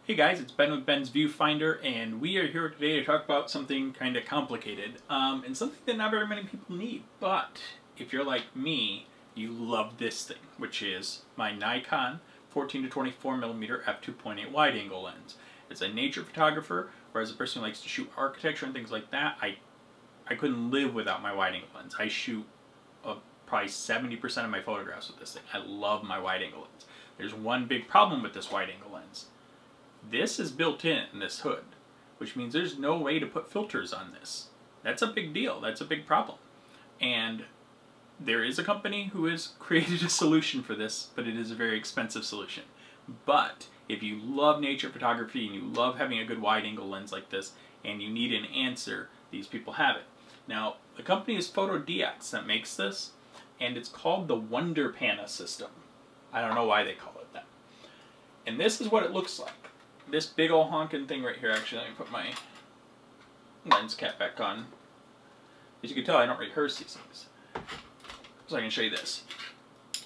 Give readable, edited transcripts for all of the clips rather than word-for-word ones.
Hey guys, it's Ben with Ben's Viewfinder, and we are here today to talk about something kind of complicated, and something that not very many people need. But if you're like me, you love this thing, which is my Nikon 14 to 24mm f2.8 wide-angle lens. As a nature photographer, or as a person who likes to shoot architecture and things like that, I couldn't live without my wide-angle lens. I shoot probably 70% of my photographs with this thing. I love my wide-angle lens. There's one big problem with this wide-angle lens. This is built in this hood, which means there's no way to put filters on this. That's a big deal. That's a big problem. And there is a company who has created a solution for this, but it is a very expensive solution. But if you love nature photography and you love having a good wide-angle lens like this, and you need an answer, these people have it. Now, the company is FotodioX that makes this, and it's called the WonderPana system. I don't know why they call it that. And this is what it looks like. This big ol' honking thing right here, actually, let me put my lens cap back on. As you can tell, I don't rehearse these things. So I can show you this.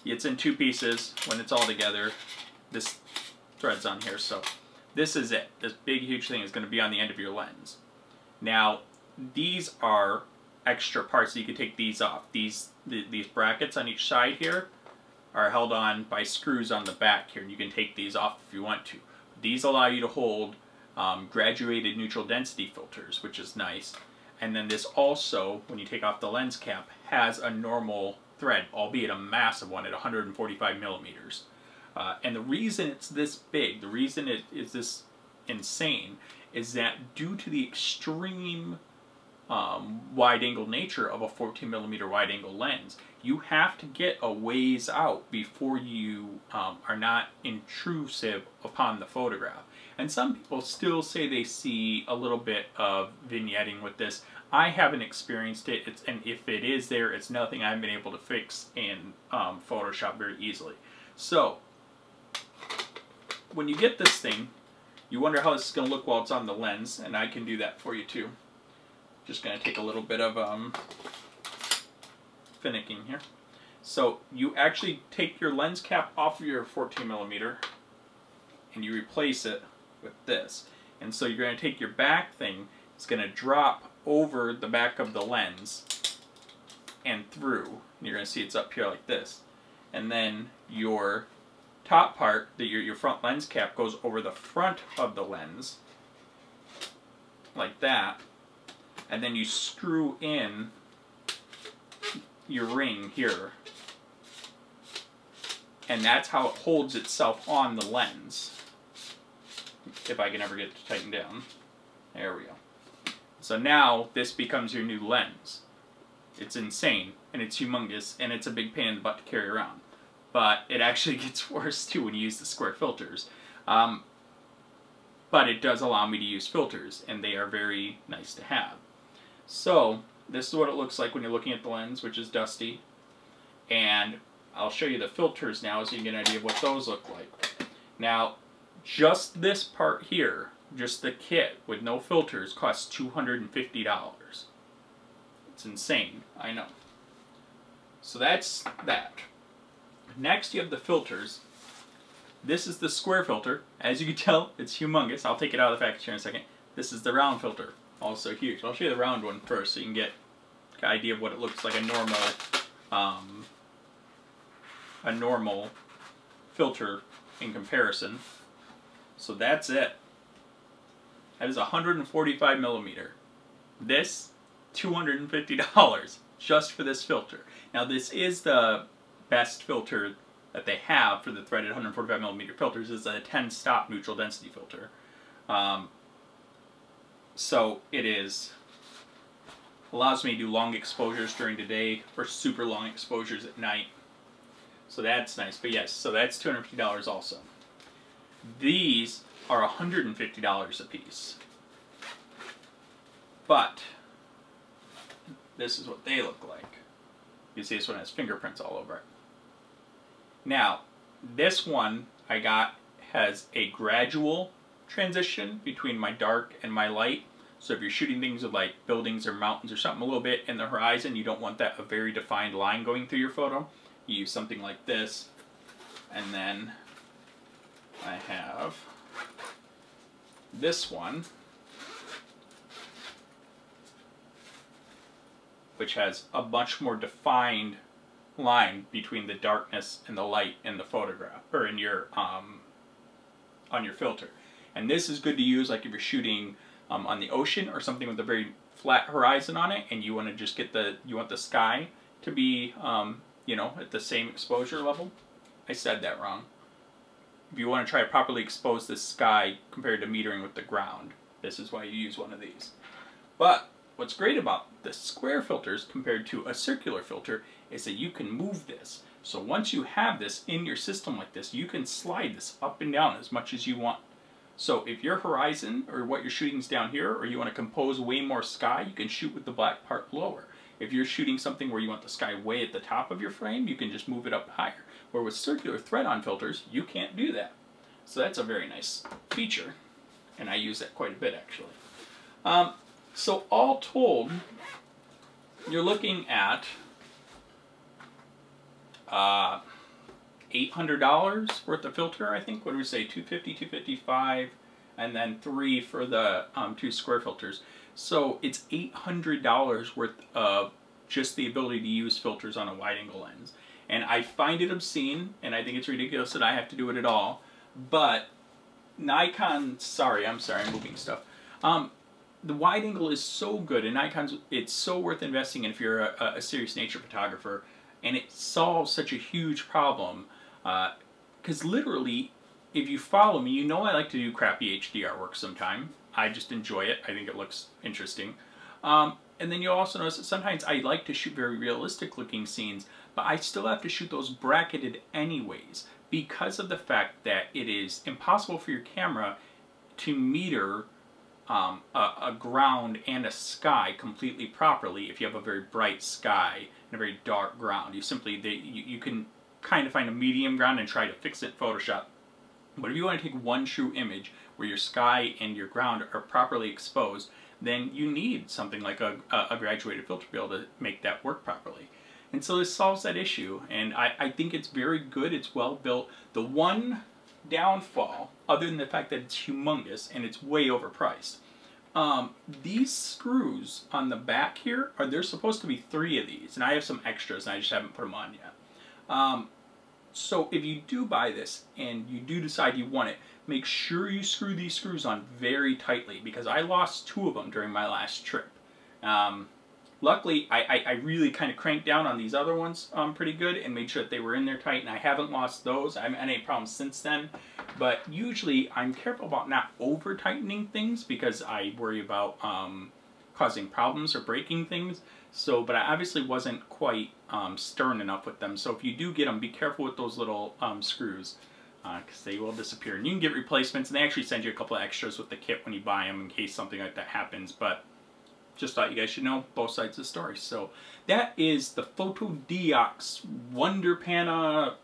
It's in two pieces. When it's all together, this thread's on here. So this is it. This big, huge thing is going to be on the end of your lens. Now, these are extra parts, so you can take these off. These brackets on each side here are held on by screws on the back here, and you can take these off if you want to. These allow you to hold graduated neutral density filters, which is nice. And then this also, when you take off the lens cap, has a normal thread, albeit a massive one at 145mm. And the reason it's this big, the reason it is this insane, is that due to the extreme wide-angle nature of a 14mm wide-angle lens, you have to get a ways out before you are not intrusive upon the photograph. And some people still say they see a little bit of vignetting with this. I haven't experienced it, and if it is there, it's nothing I've been able to fix in Photoshop very easily. So, when you get this thing, you wonder how this is going to look while it's on the lens, and I can do that for you too. Just going to take a little bit of finicking here. So you actually take your lens cap off of your 14mm and you replace it with this. And so you're going to take your back thing, it's going to drop over the back of the lens and through. And you're going to see it's up here like this. And then your top part, your front lens cap, goes over the front of the lens like that. And then you screw in your ring here, and that's how it holds itself on the lens, if I can ever get it to tighten down. There we go. So now this becomes your new lens. It's insane, and it's humongous, and it's a big pain in the butt to carry around. But it actually gets worse too when you use the square filters. But it does allow me to use filters, and they are very nice to have. So this is what it looks like when you're looking at the lens, which is dusty. And I'll show you the filters now so you can get an idea of what those look like. Now, just this part here, just the kit with no filters, costs $250. It's insane, I know. So that's that. Next you have the filters. This is the square filter. As you can tell, it's humongous. I'll take it out of the package here in a second. This is the round filter. Also huge. I'll show you the round one first so you can get an idea of what it looks like, a normal filter in comparison. So that's it. That is 145mm. This, $250 just for this filter. Now this is the best filter that they have for the threaded 145mm filters. Is a 10-stop neutral density filter. So it allows me to do long exposures during the day or super long exposures at night. So that's nice. But yes, so that's $250 also. These are $150 a piece. But this is what they look like. You can see this one has fingerprints all over it. Now, this one I got has a gradual transition between my dark and my light. So if you're shooting things with like buildings or mountains or something a little bit in the horizon, you don't want that a very defined line going through your photo. You use something like this. And then I have this one, which has a much more defined line between the darkness and the light in the photograph, or in your on your filter. And this is good to use like if you're shooting on the ocean or something with a very flat horizon on it, and you want to just get you want the sky to be you know, at the same exposure level. I said that wrong. If you want to try to properly expose the sky compared to metering with the ground, this is why you use one of these. But what's great about the square filters compared to a circular filter is that you can move this. So once you have this in your system like this, you can slide this up and down as much as you want. So if your horizon or what you're shooting is down here, or you want to compose way more sky, you can shoot with the black part lower. If you're shooting something where you want the sky way at the top of your frame, you can just move it up higher. Where with circular thread-on filters, you can't do that. So that's a very nice feature, and I use that quite a bit actually. So all told, you're looking at $800 worth of filter, I think. What do we say? $250, $255, and then $3 for the 2 square filters. So it's $800 worth of just the ability to use filters on a wide-angle lens. And I find it obscene, and I think it's ridiculous that I have to do it at all. But Nikon, I'm moving stuff. The wide angle is so good, and Nikon's, it's so worth investing in if you're a serious nature photographer, and it solves such a huge problem. Because literally, if you follow me, you know I like to do crappy HDR work sometime. I just enjoy it. I think it looks interesting. And then you'll also notice that sometimes I like to shoot very realistic looking scenes, but I still have to shoot those bracketed anyways because of the fact that it is impossible for your camera to meter a ground and a sky completely properly if you have a very bright sky and a very dark ground. You simply, you can kind of find a medium ground and try to fix it in Photoshop. But if you want to take one true image where your sky and your ground are properly exposed, then you need something like a graduated filter to be able to make that work properly. And so this solves that issue, and I think it's very good, it's well built. The one downfall, other than the fact that it's humongous and it's way overpriced, these screws on the back here, there's supposed to be 3 of these, and I have some extras and I just haven't put them on yet. So if you do buy this and you do decide you want it, make sure you screw these screws on very tightly, because I lost 2 of them during my last trip. Luckily, I really kind of cranked down on these other ones pretty good and made sure that they were in there tight, and I haven't lost those. I haven't had any problems since then. But usually I'm careful about not over-tightening things because I worry about causing problems or breaking things. So, but I obviously wasn't quite stern enough with them. So if you do get them, be careful with those little screws, because they will disappear. And you can get replacements, and they actually send you a couple of extras with the kit when you buy them in case something like that happens. But just thought you guys should know both sides of the story. So that is the FotodioX WonderPana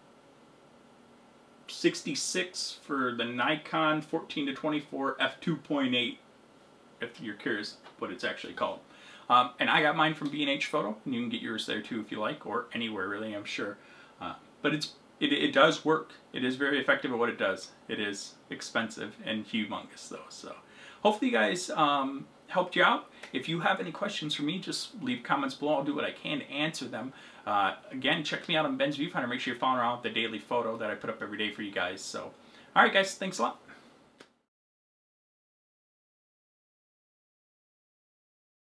66 for the Nikon 14-24 f2.8, if you're curious what it's actually called. And I got mine from B&H Photo, and you can get yours there too if you like, or anywhere really, I'm sure. But it does work. It is very effective at what it does. It is expensive and humongous though. So hopefully you guys helped you out. If you have any questions for me, just leave comments below. I'll do what I can to answer them. Again, check me out on Ben's Viewfinder. Make sure you're following around with the daily photo that I put up every day for you guys. So, alright guys, thanks a lot.